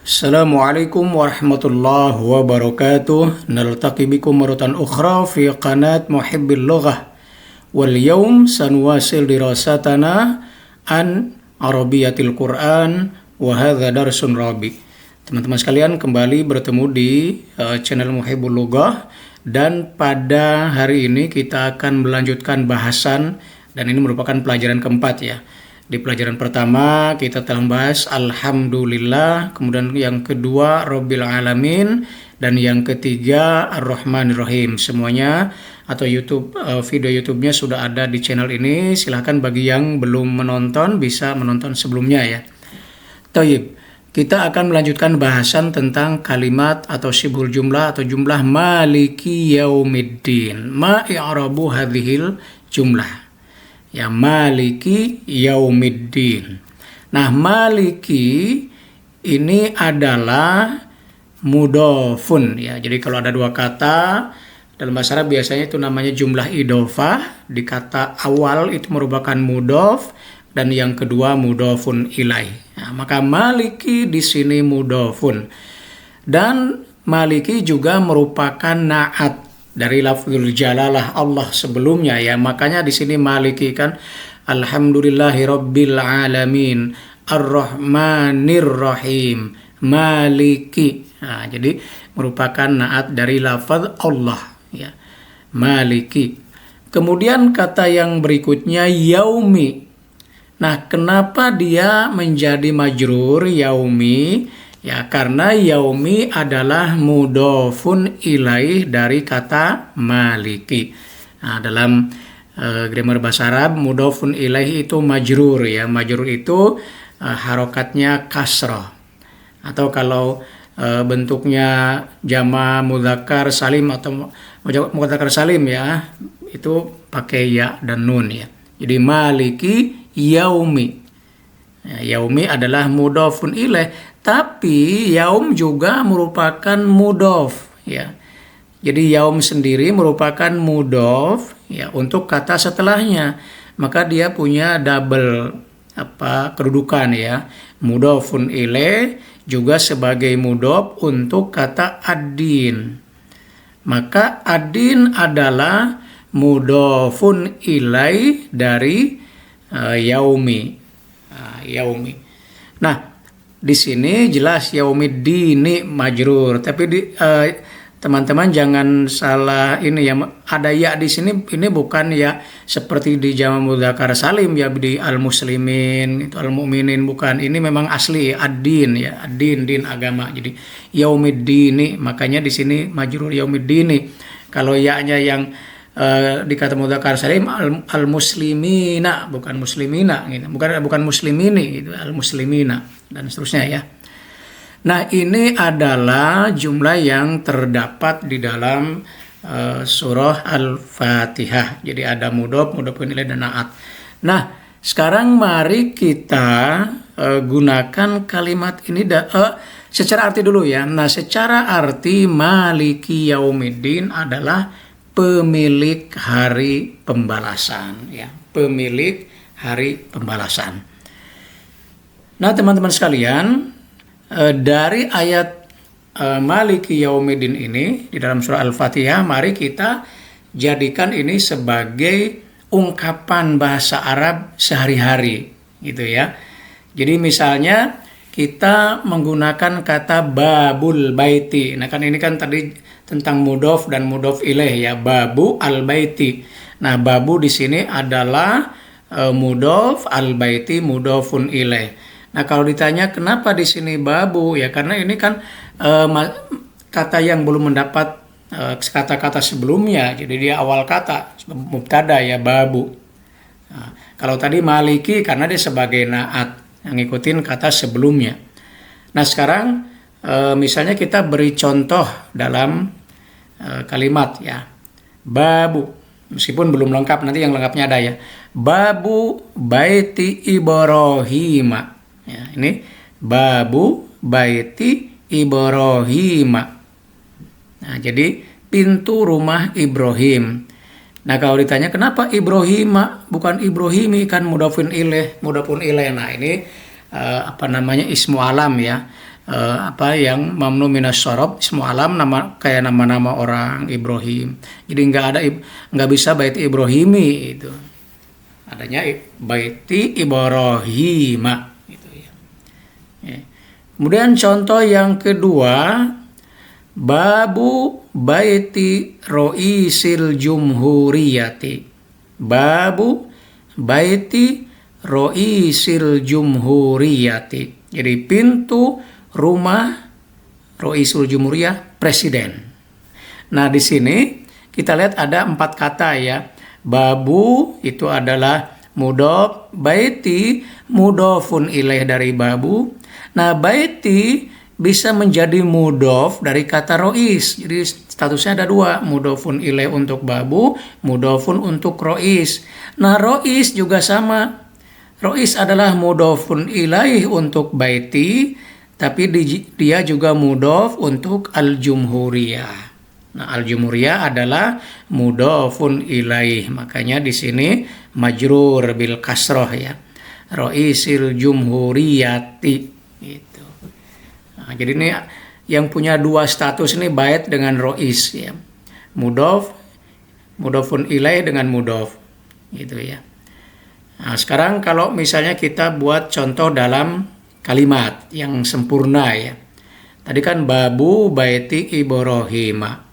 Assalamualaikum warahmatullahi wabarakatuh. Naltaqi bikum maratan ukhra fi qanat Muhibbil Lughah. Wal yawm sanwasil dirasatana an Arabiyatil Quran wa hadza darsun rabi. Teman-teman sekalian, kembali bertemu di channel Muhibbul Lughah, dan pada hari ini kita akan melanjutkan bahasan, dan ini merupakan pelajaran keempat ya. Di pelajaran pertama kita telah membahas Alhamdulillah, kemudian yang kedua Rabbil Alamin, dan yang ketiga Ar-Rahmanir Rahim. Semuanya atau video YouTube-nya sudah ada di channel ini. Silahkan bagi yang belum menonton bisa menonton sebelumnya ya. Taib, kita akan melanjutkan bahasan tentang kalimat atau sibul jumlah atau jumlah Maliki Yaumiddin. Ma i'rabu hadhil jumlah. Ya, Maliki Yaumiddin. Nah, Maliki ini adalah mudhofun ya. Jadi kalau ada dua kata dalam bahasa Arab biasanya itu namanya jumlah idhofah. Di kata awal itu merupakan mudhof dan yang kedua mudhofun ilaih. Nah, maka Maliki di sini mudhofun. Dan Maliki juga merupakan na'at dari lafzul jalalah Allah sebelumnya ya. Makanya di sini Maliki kan Alhamdulillahirabbil alamin Ar-Rahmanir Rahim Maliki. Nah, jadi merupakan naat dari lafaz Allah ya. Maliki. Kemudian kata yang berikutnya yaumi. Nah, kenapa dia menjadi majrur yaumi? Ya, karena yaumi adalah mudhofun ilaih dari kata maliki. Nah, dalam grammar bahasa Arab, mudhofun ilaih itu majrur ya. Majrur itu harokatnya kasrah. Atau kalau bentuknya jama mudzakkar salim atau mudzakkar salim ya, itu pakai ya dan nun ya. Jadi maliki yaumi. Ya, yaumi adalah mudhofun ilaih, tapi yaum juga merupakan mudhof ya. Jadi yaum sendiri merupakan mudhof ya untuk kata setelahnya. Maka dia punya double kedudukan ya. Mudhofun ilaih juga sebagai mudhof untuk kata ad-din. Maka ad-din adalah mudhofun ilaih dari yaumi. Yaumi. Nah, di sini jelas yaumiddini majrur, tapi teman-teman jangan salah ini ya, ada ya di sini, ini bukan ya seperti di jama mudzakkar salim ya di al-muslimin itu al-mu'minin, bukan. Ini memang asli ad-din ya, ad-din din agama. Jadi yaumiddini, makanya di sini majrur yaumiddini. Kalau ya-nya yang di kata mudzakkar salim al-muslimina, bukan muslimina gitu. Bukan muslimini gitu, al-muslimina dan seterusnya ya. Nah, ini adalah jumlah yang terdapat di dalam surah Al-Fatihah. Jadi ada mudhof, mudhofun ilaih dan na'at. Nah, sekarang mari kita gunakan kalimat ini secara arti dulu ya. Nah, secara arti Maliki Yaumiddin adalah pemilik hari pembalasan ya, pemilik hari pembalasan. Nah, teman-teman sekalian, dari ayat Maliki Yaumiddin ini di dalam surah Al-Fatihah, mari kita jadikan ini sebagai ungkapan bahasa Arab sehari-hari gitu ya. Jadi misalnya kita menggunakan kata babul baiti. Nah, kan ini kan tadi tentang mudhof dan mudhof ilaih ya, babu al baiti. Nah, babu di sini adalah mudhof, al baiti mudhofun ilaih. Nah, kalau ditanya kenapa di sini babu ya, karena ini kan kata yang belum mendapat kata-kata sebelumnya. Jadi dia awal kata mubtada ya, babu. Nah, kalau tadi maliki karena dia sebagai naat yang ngikutin kata sebelumnya. Nah, sekarang misalnya kita beri contoh dalam kalimat ya. Babu, meskipun belum lengkap, nanti yang lengkapnya ada ya. Babu baiti Ibrahim. Ya, ini babu baiti Ibrahim. Nah, jadi pintu rumah Ibrahim. Nah, kalau ditanya kenapa Ibrahim bukan Ibrahimi, kan mudhofun ilaih. Nah, ini ismu alam ya. apa yang mamnu minas syarab ismu alam, nama kayak nama-nama orang Ibrahim. Jadi nggak bisa baiti Ibrahimi itu. Adanya baiti Ibrahima gitu ya. Ya. Kemudian contoh yang kedua, babu baiti roisil jumhuriyati. Babu baiti roisil jumhuriyati. Jadi pintu rumah roisul jumhuriyah, presiden. Nah, di sini kita lihat ada 4 kata ya. Babu itu adalah mudhof, baiti mudhofun ilaih dari babu. Nah, baiti bisa menjadi mudhof dari kata rois. Jadi statusnya ada 2, mudhofun ilaih untuk babu, mudhofun untuk rois. Nah, rois juga sama. Rois adalah mudhofun ilaih untuk baiti, tapi dia juga mudhof untuk al-jumhuriyah. Nah, al-jumhuriyah adalah mudhofun ilaih. Makanya di sini majrur bil kasroh ya. Roisil jumhuriyati gitu. Nah, jadi ini yang punya 2 status ini bait dengan rois ya. Mudhofun ilaih dengan mudhof gitu ya. Nah, sekarang kalau misalnya kita buat contoh dalam kalimat yang sempurna ya. Tadi kan babu baiti Ibrahima.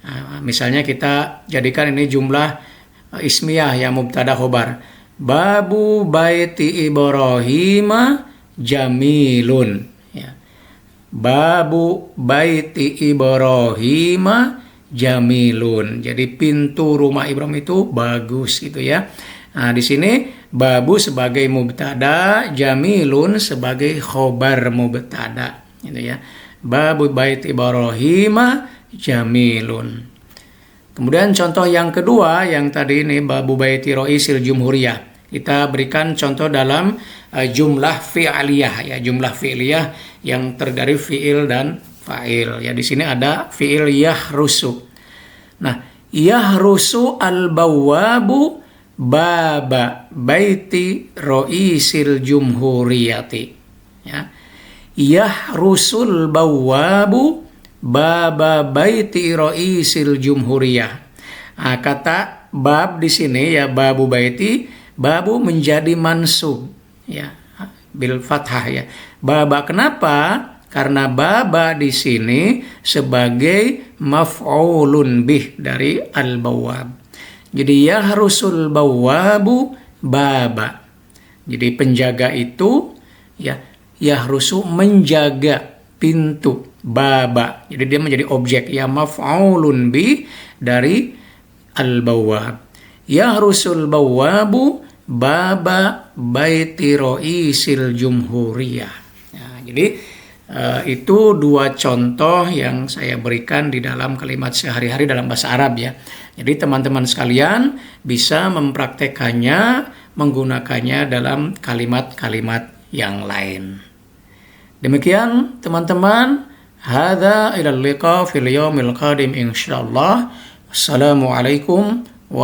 Nah, misalnya kita jadikan ini jumlah ismiyah yang mubtada khobar. Babu baiti Ibrahima jamilun. Ya. Babu baiti Ibrahima jamilun. Jadi pintu rumah Ibrahim itu bagus gitu ya. Nah, di sini babu sebagai mubtada, jamilun sebagai khobar mubtada, gitu ya. Babu bait Ibrahima jamilun. Kemudian contoh yang kedua yang tadi ini babu baiti roisil jumhuriyah. Kita berikan contoh dalam jumlah fi'liyah ya, jumlah fi'liyah yang terdiri fi'il dan fa'il. Ya, di sini ada fi'il yahrusu. Nah, yahrusu al-bawwabu baba baiti roisil jumhuriyati ya. Yahrusul bawwabu baba baiti roisil jumhuriyah. Nah, kata bab di sini ya, babu baiti, babu menjadi mansub ya bil fathah ya. Baba kenapa? Karena baba di sini sebagai maf'ulun bih dari al-bawwab. Jadi yahrusul bawwabu baba. Jadi penjaga itu ya yahrusu menjaga pintu baba. Jadi dia menjadi objek ya maf'ulun bi dari al-bawwab. Yahrusul bawwabu baba baiti roisil jumhuriyah. Ya, jadi itu 2 contoh yang saya berikan di dalam kalimat sehari-hari dalam bahasa Arab ya. Jadi teman-teman sekalian bisa mempraktekannya, menggunakannya dalam kalimat-kalimat yang lain. Demikian teman-teman, hadza ilal liqa fil yaumil qadim insyaallah. Assalamualaikum